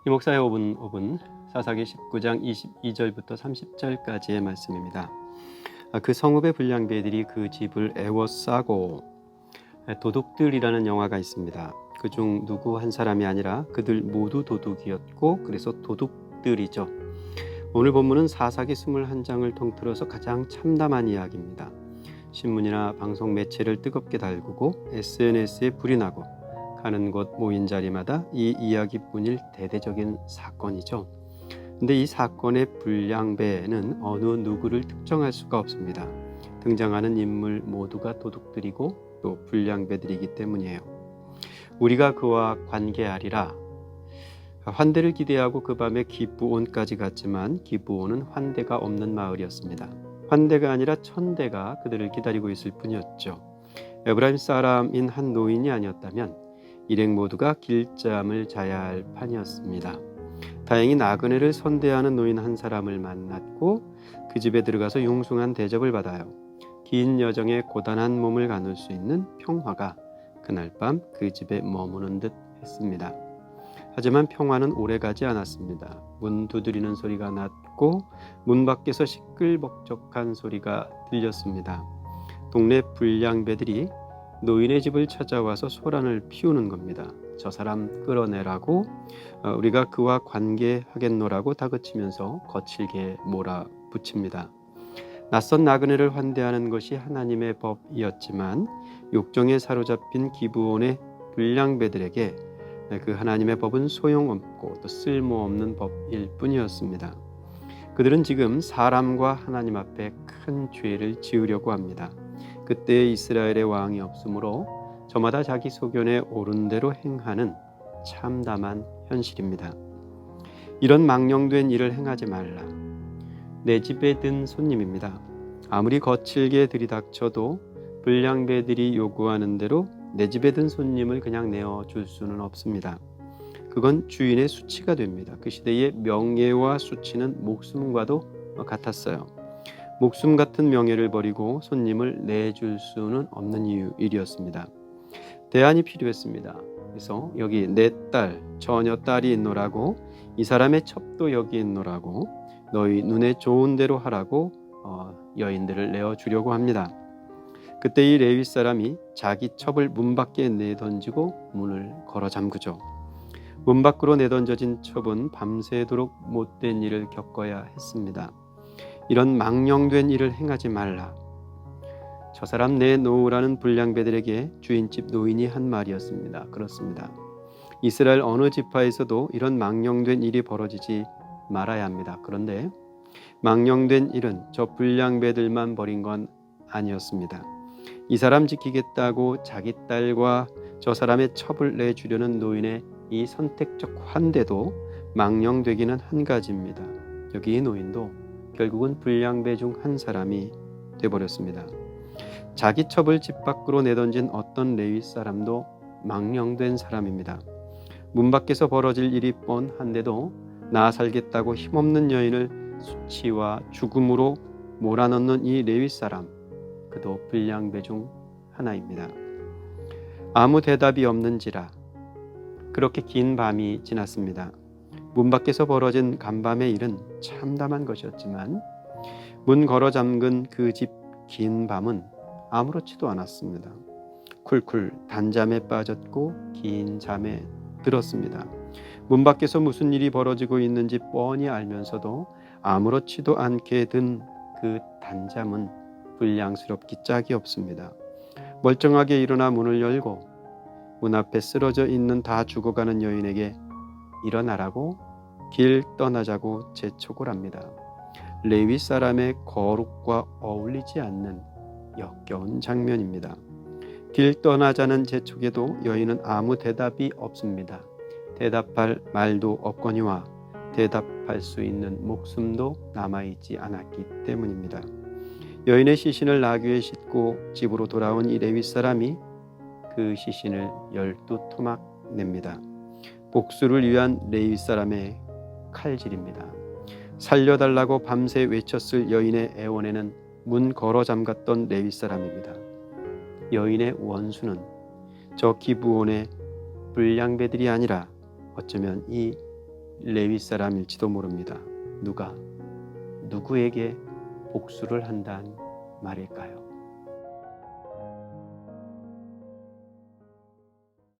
이 목사의 5분 사사기 19장 22절부터 30절까지의 말씀입니다. 그 성읍의 불량배들이 그 집을 에워싸고, 도둑들이라는 영화가 있습니다. 그중 누구 한 사람이 아니라 그들 모두 도둑이었고, 그래서 도둑들이죠. 오늘 본문은 사사기 21장을 통틀어서 가장 참담한 이야기입니다. 신문이나 방송 매체를 뜨겁게 달구고 SNS에 불이 나고 가는 곳 모인 자리마다 이 이야기뿐일 대대적인 사건이죠. 근데 이 사건의 불량배는 어느 누구를 특정할 수가 없습니다. 등장하는 인물 모두가 도둑들이고 또 불량배들이기 때문이에요. 우리가 그와 관계하리라. 환대를 기대하고 그 밤에 기브온까지 갔지만 기브온은 환대가 없는 마을이었습니다. 환대가 아니라 천대가 그들을 기다리고 있을 뿐이었죠. 에브라임 사람인 한 노인이 아니었다면 일행 모두가 길잠을 자야 할 판이었습니다. 다행히 나그네를 선대하는 노인 한 사람을 만났고 그 집에 들어가서 융숭한 대접을 받아요. 긴 여정에 고단한 몸을 가눌 수 있는 평화가 그날 밤 그 집에 머무는 듯 했습니다. 하지만 평화는 오래가지 않았습니다. 문 두드리는 소리가 났고 문 밖에서 시끌벅적한 소리가 들렸습니다. 동네 불량배들이 노인의 집을 찾아와서 소란을 피우는 겁니다. 저 사람 끌어내라고, 우리가 그와 관계하겠노라고 다그치면서 거칠게 몰아붙입니다. 낯선 나그네를 환대하는 것이 하나님의 법이었지만 욕정에 사로잡힌 기브온의 불량배들에게 그 하나님의 법은 소용없고 또 쓸모없는 법일 뿐이었습니다. 그들은 지금 사람과 하나님 앞에 큰 죄를 지으려고 합니다. 그때 이스라엘의 왕이 없으므로 저마다 자기 소견에 옳은 대로 행하는 참담한 현실입니다. 이런 망령된 일을 행하지 말라. 내 집에 든 손님입니다. 아무리 거칠게 들이닥쳐도 불량배들이 요구하는 대로 내 집에 든 손님을 그냥 내어줄 수는 없습니다. 그건 주인의 수치가 됩니다. 그 시대의 명예와 수치는 목숨과도 같았어요. 목숨 같은 명예를 버리고 손님을 내줄 수는 없는 일이었습니다. 대안이 필요했습니다. 그래서 여기 내 딸, 처녀 딸이 있노라고, 이 사람의 첩도 여기 있노라고, 너희 눈에 좋은 대로 하라고 여인들을 내어주려고 합니다. 그때 이 레위 사람이 자기 첩을 문 밖에 내던지고 문을 걸어 잠그죠. 문 밖으로 내던져진 첩은 밤새도록 못된 일을 겪어야 했습니다. 이런 망령된 일을 행하지 말라. 저 사람 내놓으라는 불량배들에게 주인집 노인이 한 말이었습니다. 그렇습니다. 이스라엘 어느 지파에서도 이런 망령된 일이 벌어지지 말아야 합니다. 그런데 망령된 일은 저 불량배들만 벌인 건 아니었습니다. 이 사람 지키겠다고 자기 딸과 저 사람의 첩을 내주려는 노인의 이 선택적 환대도 망령되기는 한 가지입니다. 여기 이 노인도 결국은 불량배 중 한 사람이 되어버렸습니다. 자기 첩을 집 밖으로 내던진 어떤 레위 사람도 망령된 사람입니다. 문 밖에서 벌어질 일이 뻔한데도 나 살겠다고 힘없는 여인을 수치와 죽음으로 몰아넣는 이 레위 사람, 그도 불량배 중 하나입니다. 아무 대답이 없는지라 그렇게 긴 밤이 지났습니다. 문 밖에서 벌어진 간밤의 일은 참담한 것이었지만 문 걸어 잠근 그 집 긴 밤은 아무렇지도 않았습니다. 쿨쿨 단잠에 빠졌고 긴 잠에 들었습니다. 문 밖에서 무슨 일이 벌어지고 있는지 뻔히 알면서도 아무렇지도 않게 든 그 단잠은 불량스럽기 짝이 없습니다. 멀쩡하게 일어나 문을 열고 문 앞에 쓰러져 있는 다 죽어가는 여인에게 일어나라고, 길 떠나자고 재촉을 합니다. 레위 사람의 거룩과 어울리지 않는 역겨운 장면입니다. 길 떠나자는 재촉에도 여인은 아무 대답이 없습니다. 대답할 말도 없거니와 대답할 수 있는 목숨도 남아있지 않았기 때문입니다. 여인의 시신을 나귀에 싣고 집으로 돌아온 이 레위 사람이 그 시신을 12토막 냅니다. 복수를 위한 레위 사람의 칼질입니다. 살려달라고 밤새 외쳤을 여인의 애원에는 문 걸어 잠갔던 레위 사람입니다. 여인의 원수는 저 기브온의 불량배들이 아니라 어쩌면 이 레위 사람일지도 모릅니다. 누구에게 복수를 한단 말일까요?